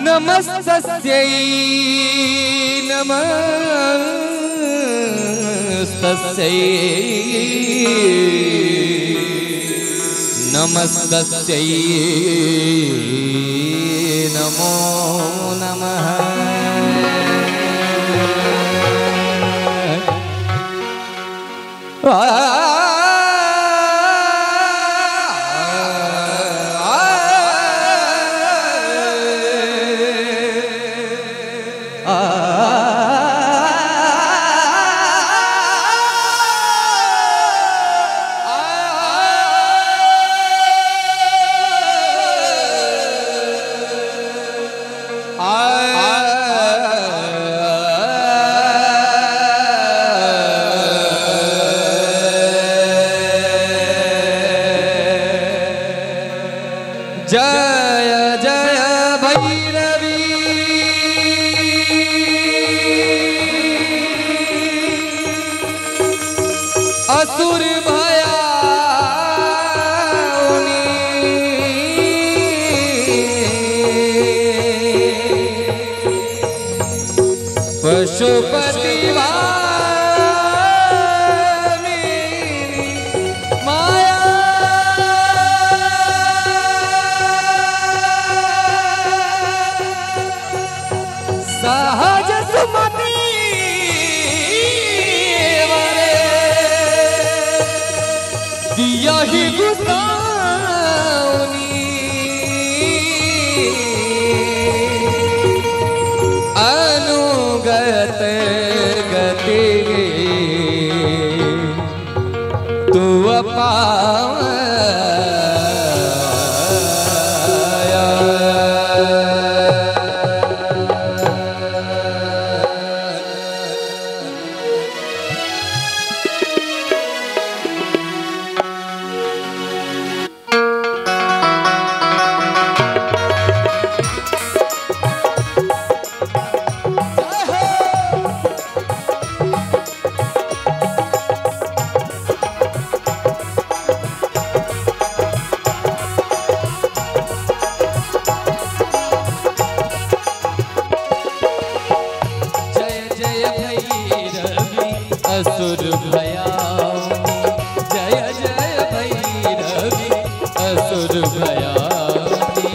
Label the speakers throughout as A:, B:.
A: नमस्तस्यै नमस्तस्यै नमस्तस्यै नमो नमः। जय जय भैरवी असुर भयाउनी पशुपति सहज सुमति वरे दिया ही गुसाउनी अनुगत गति तू अपाया। असुर भयाउनी जय जय भैरवी असुर भयाउनी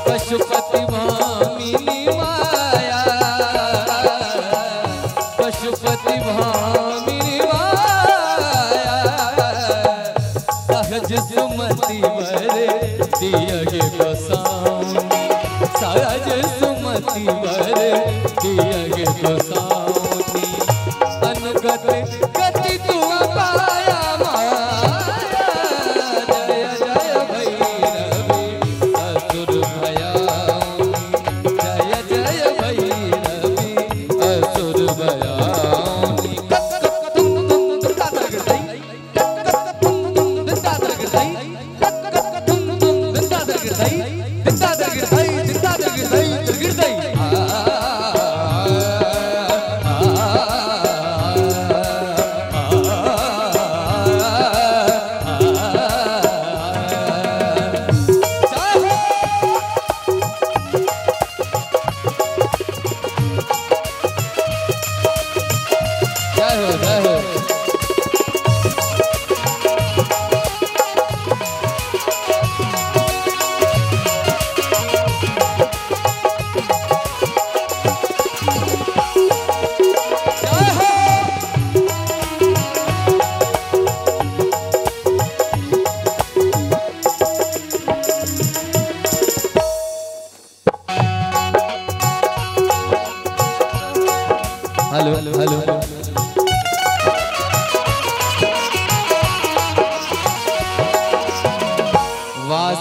A: पशुपति भामिनी माया पशुपति भामिनी माया सहज सुमति वरे दिया गे गोसाउनी सहज सुमति वरे दिया गे गोसाउनी गति तू पाया माया। जय जय भैरवी असुर भयाउनी जय जय भैरवी असुर भयाउनी।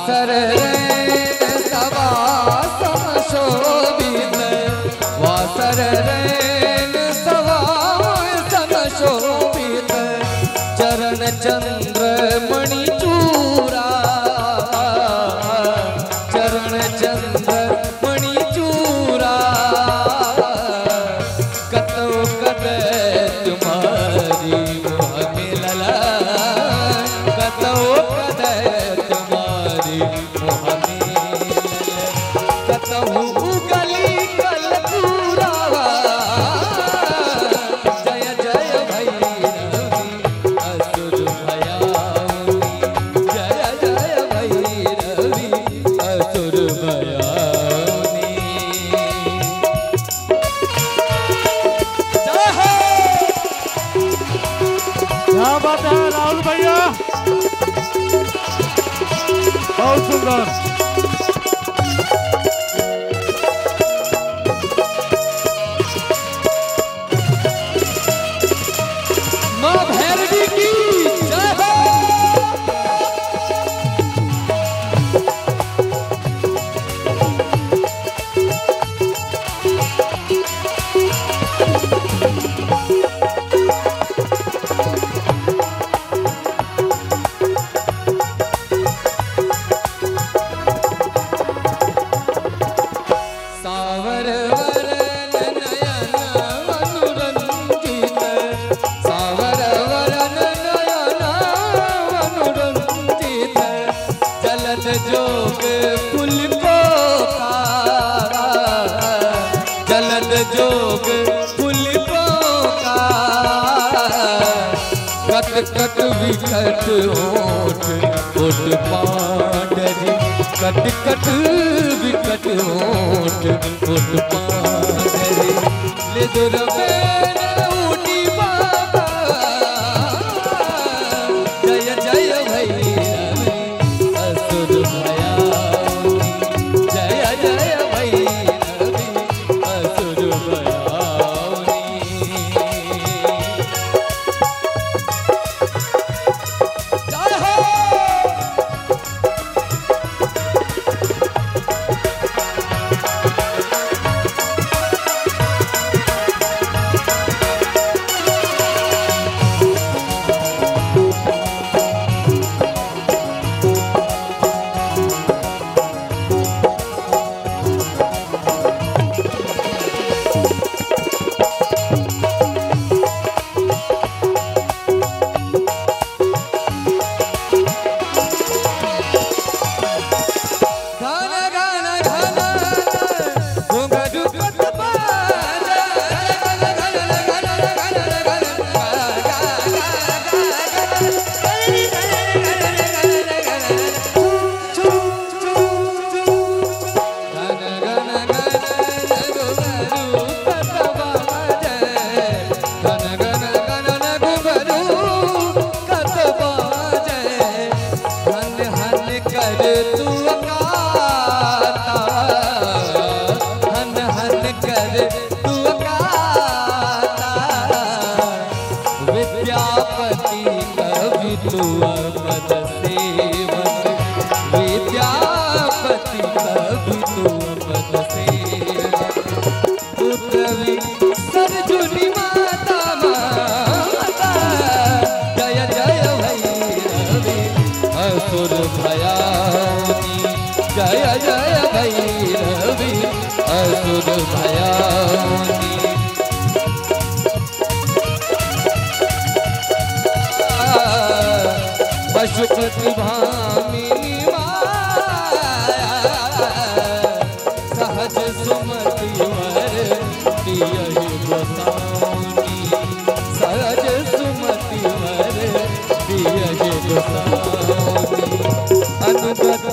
A: वासर सवा समशोभित वासर सवा समशोभित चरण चंद्र मणिचूरा चरण चंद्र मणिचूरा कतो कद तुम्हारी मोह में लला कतो कद तुम्हारी मोह में कतहु गली कलपुरावा जय जय भैरवी असुर भयाउनी जय जय भैरवी असुर भयाउनी।
B: क्या बात है राहुल भैया, बहुत सुंदर।
A: माँ भैरवी की जय हो। सावर वरन नयन अनुरंजित सावर वरन नयन अनुरंजित जलद जोग पुलिपोका जलद जोग पुलिपोका कट कट विकट होठ होठ पांडरी कट कट विकट होठ होठ पांडरी ले दुर्बेन ऊटी बाबा जय जय भैरवी असुर भयाउनी जय जय भैरवी असुर भयाउनी। जय हो। विद्यापति कवि तू पद सेवन विद्यापति कवि तू पद सेवन पुत्रवी सरजुनी माता माता जय जय भैरवी असुर भयाउनी जय जय भैरवी असुर भयाउनी। पशुपति भामिनी माया सहज सुमति वर दियहि गोसाउनी सहज सुमति वर दियहि गोसाउनी अनुगत